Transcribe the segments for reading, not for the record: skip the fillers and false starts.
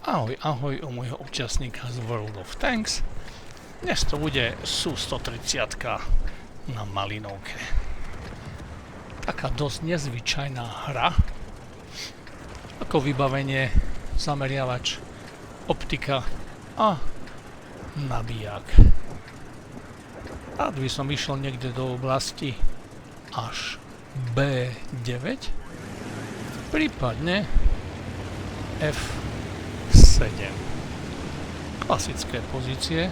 Ahoj, ahoj u môjho účastníka z World of Tanks. Dnes to bude Su-130 na Malinovke. Taká dosť nezvyčajná hra. Ako vybavenie, zameriavač, optika a nabíjak. Rád by som išiel niekde do oblasti až B9, prípadne F7. Klasické pozície.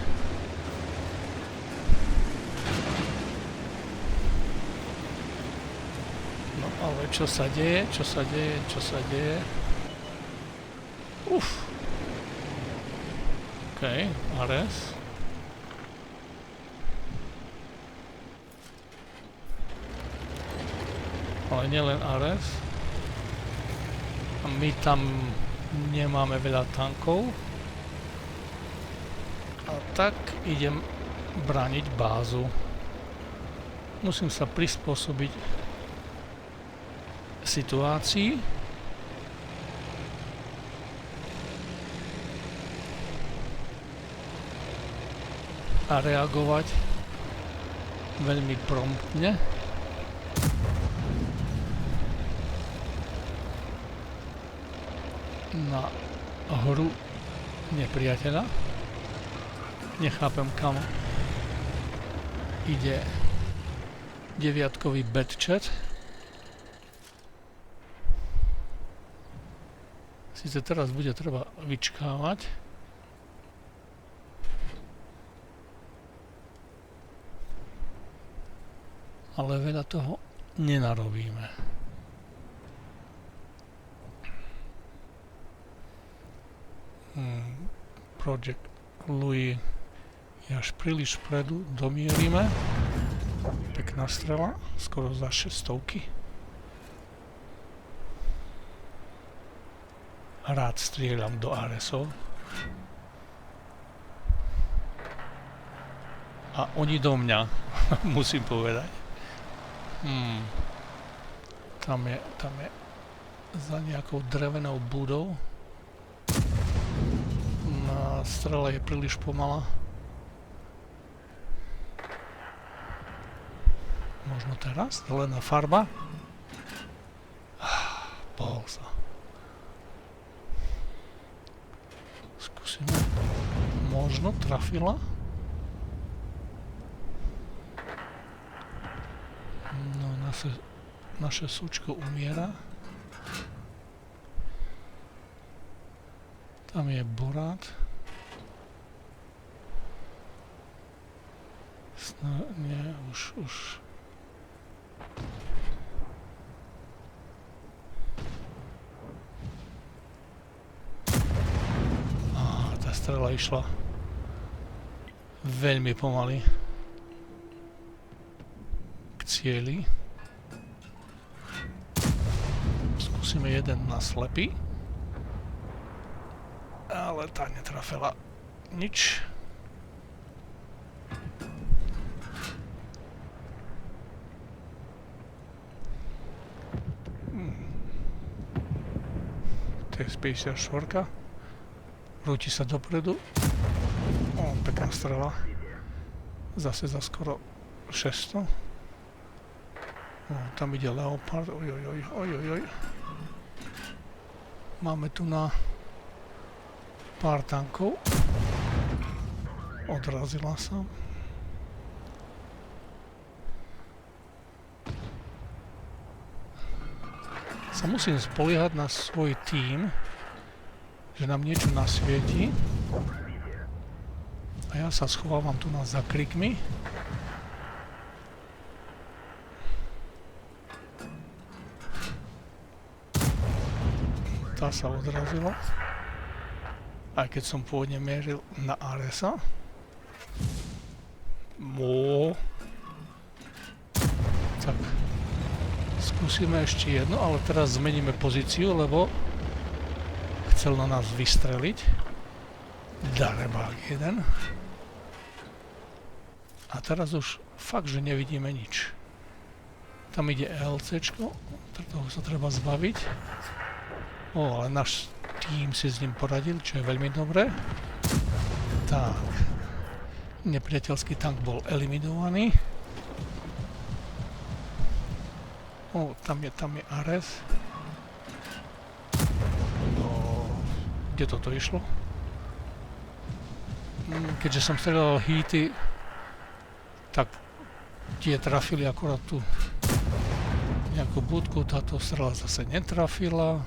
No ale čo sa deje? Uf. OK, Ares. Ale nielen Ares. A my tam nemáme veľa tankov. A tak idem brániť bázu. Musím sa prispôsobiť situácii. A reagovať veľmi promptne. Na hru nepriateľa. Nechápem, kam ide deviatkový Batchat. Sice teraz bude treba vyčkávať. Ale veľa toho nenarobíme. Project Louis je až príliš vpredu, domierime. Pekná strela, skoro za 600. Rád strieľam do Aresov. A oni do mňa, musím povedať. Tam je za nejakou drevenou budou. Strela je príliš pomalá. Možno teraz? Zelená farba? Pohol sa. Skúsime. Možno trafila? No, naše súčko umiera. Tam je borát. Nie, už. Tá strela išla veľmi pomaly k cieli. Skúsime jeden na slepý. Ale tá netrafila nič. TS-54. Rúti sa dopredu. Pekná strela. Zase za skoro 600. Tam ide Leopard. Ojojoj. Máme tu na pár tankov. Odrazila sa. Sa musím spoliehať na svoj tím, že nám niečo nasvieti. A ja sa schovávam tu za krikmi. Tá sa odrazila. Aj keď som pôvodne mieril na Aresa. Tak. Skúsime ešte jedno, ale teraz zmeníme pozíciu, lebo chcel na nás vystreliť. Darebák jeden. A teraz už fakt, že nevidíme nič. Tam ide LCčko, toho sa treba zbaviť. Ale náš tým si s ním poradil, čo je veľmi dobré. Tak. Nepriateľský tank bol eliminovaný. Tam je Ares. Kde toto išlo? Keďže som strelal hity, tak tie trafili akorát tu nejakú budku, táto strela zase netrafila.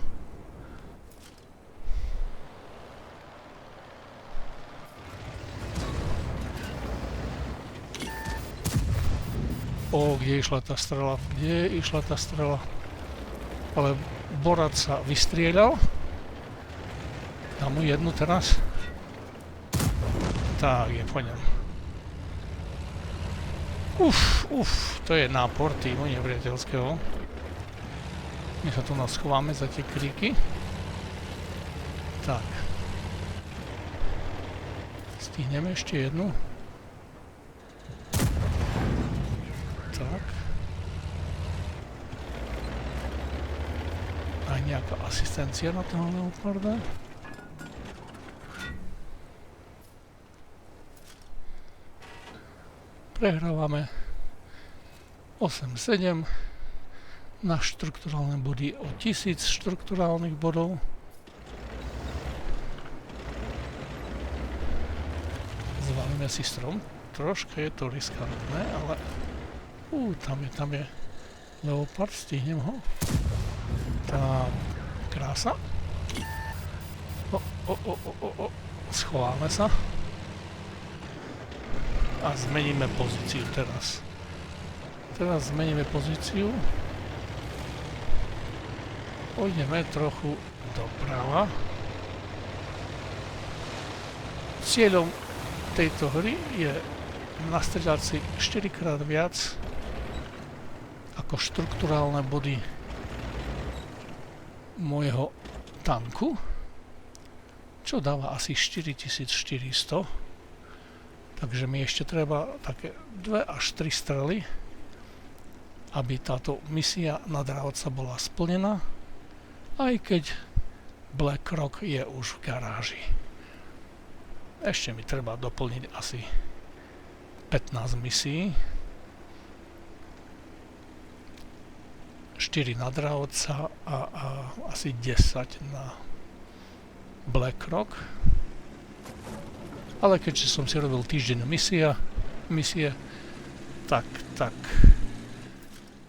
Kde išla tá strela? Kde išla tá strela? Ale Borat sa vystrieľal. Dám mu jednu teraz. Tak, je po ňom. To je nápor týmu nepriateľského. My sa tu nás schováme za tie kríky. Tak. Stihneme ešte jednu. Tak. Aj nejaká asistencia na toho Leoparda. Prehrávame 8-7 na štrukturálne body o 1000 štrukturálnych bodov. Zvalíme si strom. Troška je to riskantné, ale tam je Leopard, stihnem ho. Tá krása. Schováme sa. A zmeníme pozíciu teraz. Teraz zmeníme pozíciu. Pôjdeme trochu doprava. Cieľom tejto hry je nastrieľať si 4-krát viac ako štrukturálne body môjho tanku, čo dáva asi 4400. Takže mi ešte treba také 2 až 3 strely, aby táto misia na dravca bola splnená, aj keď BlackRock je už v garáži. Ešte mi treba doplniť asi 15 misií. 4 na dravca a asi 10 na BlackRock. Ale keďže som si robil týždeň misie, tak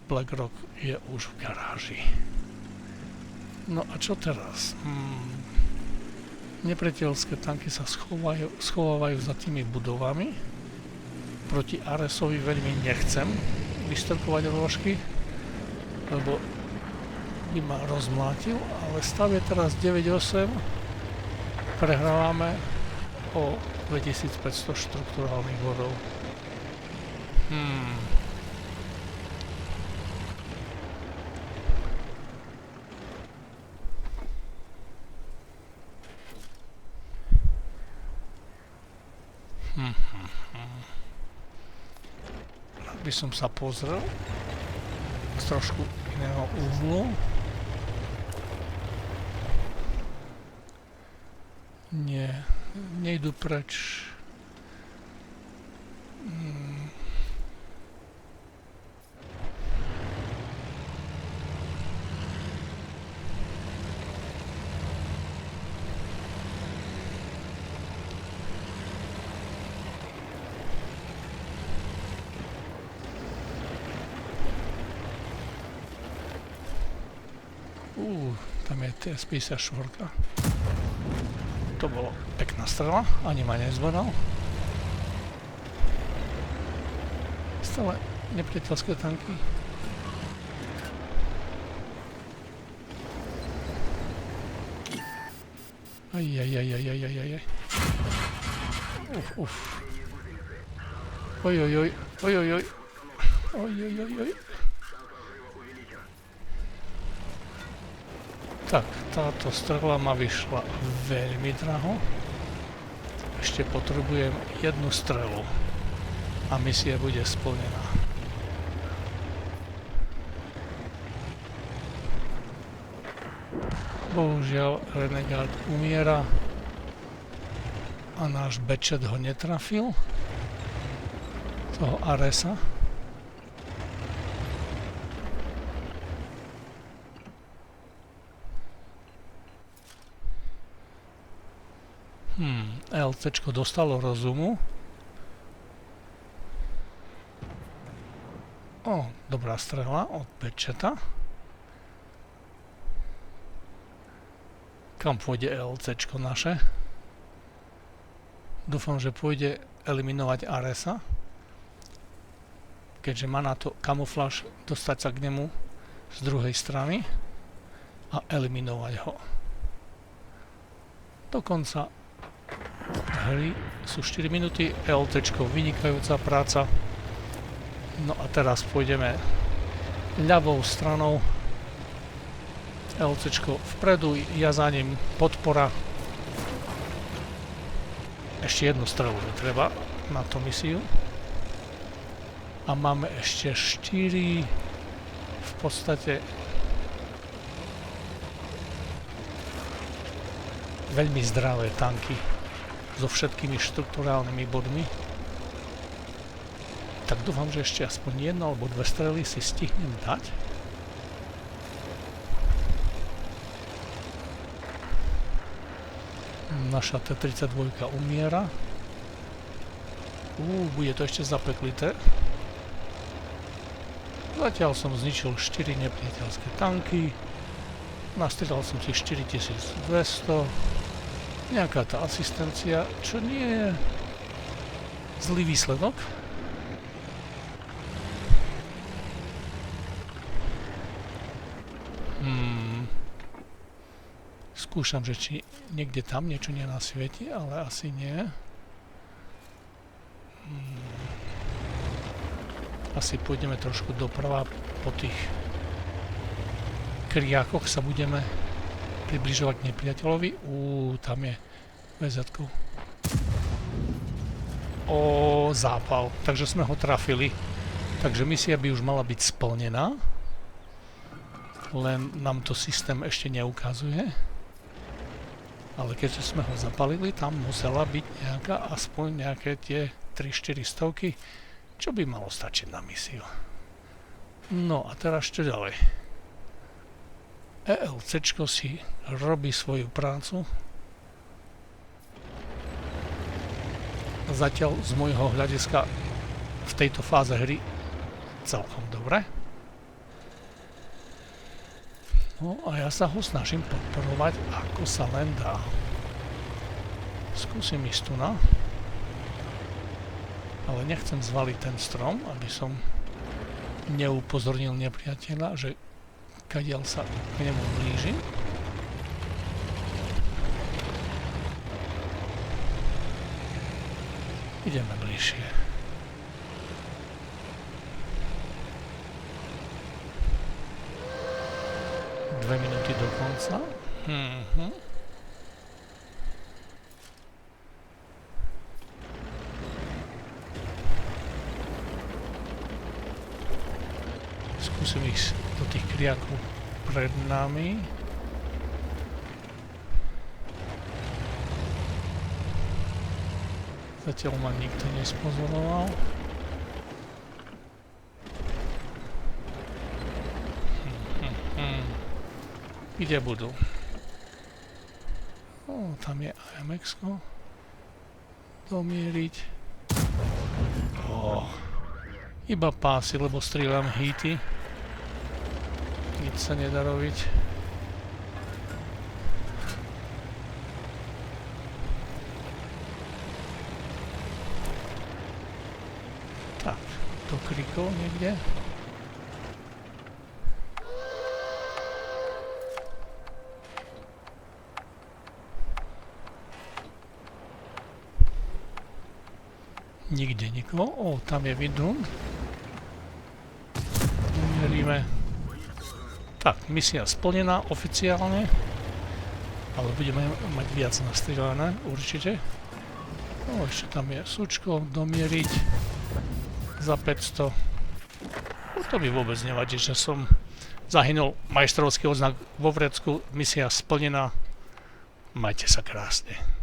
BlackRock je už v garáži. No a čo teraz? Nepriateľské tanky sa schovávajú za tými budovami. Proti Aresovi veľmi nechcem vystrkovať rožky, lebo by ma rozmlátil, ale stav je teraz 9-8. Prehrávame o 2500 štrukturálnych bodov. By som sa pozrel z trošku iného uhlu. Nie, nejdu preč. Tam je TS-54. To bolo pekná strela, ani ma nezbadal. Stále nepriateľské tanky. Ajajajajajajajaj. Uf. Ojojoj. Tak, táto strela ma vyšla veľmi draho. Ešte potrebujem jednu strelu a misia bude splnená. Bohužiaľ, Renegade umiera a náš Batchet ho netrafil, toho Aresa. LCčko dostalo rozumu. Dobrá strela od Batcheta. Kam pôjde LCčko naše? Dúfam, že pôjde eliminovať Aresa. Keďže má na to kamufláž, dostať sa k nemu z druhej strany a eliminovať ho. Do konca hry sú 4 minúty, LCčko vynikajúca práca. No a teraz pôjdeme ľavou stranou. LCčko vpredu, ja za ním, podpora. Ešte jednu strelu treba na tú misiu. A máme ešte 4 v podstate veľmi zdravé tanky so všetkými štruktúrálnymi bodmi. Tak dúfam, že ešte aspoň jedno alebo dve strely si stihnem dať. Naša T-32 umiera. Bude to ešte zapeklité. Zatiaľ som zničil 4 nepriateľské tanky. Nastrieľal som si 4200. Nejaká tá asistencia, čo nie je zlý výsledok. Skúšam, že či niekde tam niečo nenasvieti, ale asi nie. Asi pôjdeme trošku doprava, po tých kriákoch sa budeme približovať k nepriateľovi. Tam je VZ-ko. Zápal. Takže sme ho trafili. Takže misia by už mala byť splnená. Len nám to systém ešte neukazuje. Ale keďže sme ho zapalili, tam musela byť aspoň nejaké tie 3-4 stovky, čo by malo stačiť na misiu. No a teraz čo ďalej? ELCčko si robí svoju prácu. Zatiaľ z môjho hľadiska v tejto fáze hry celkom dobre. No a ja sa ho snažím podporovať, ako sa len dá. Skúsim ísť tu na. Ale nechcem zvaliť ten strom, aby som neupozornil nepriateľa, že kadiaľ sa k nemu blížim. Ideme bližšie. Dve minúty do konca. Skúsim ísť do tých kriakov pred nami. Zatiaľ ma nikto nespozoroval. Kde budú? Tam je AMX-ko. Domieriť. Iba pásy, lebo strieľam hity. Nič sa nedá robiť. Tak, do krikov niekde. Nikde nikoho. Tam je Vidrun. Meríme. Tak, misia splnená oficiálne. Ale budeme mať viac nastrieľané, určite. Ešte tam je Sučko, domieriť za 500. To by vôbec nevadí, že som Zahynul majstrovský odznak vo Vrecku, misia splnená. Majte sa krásne.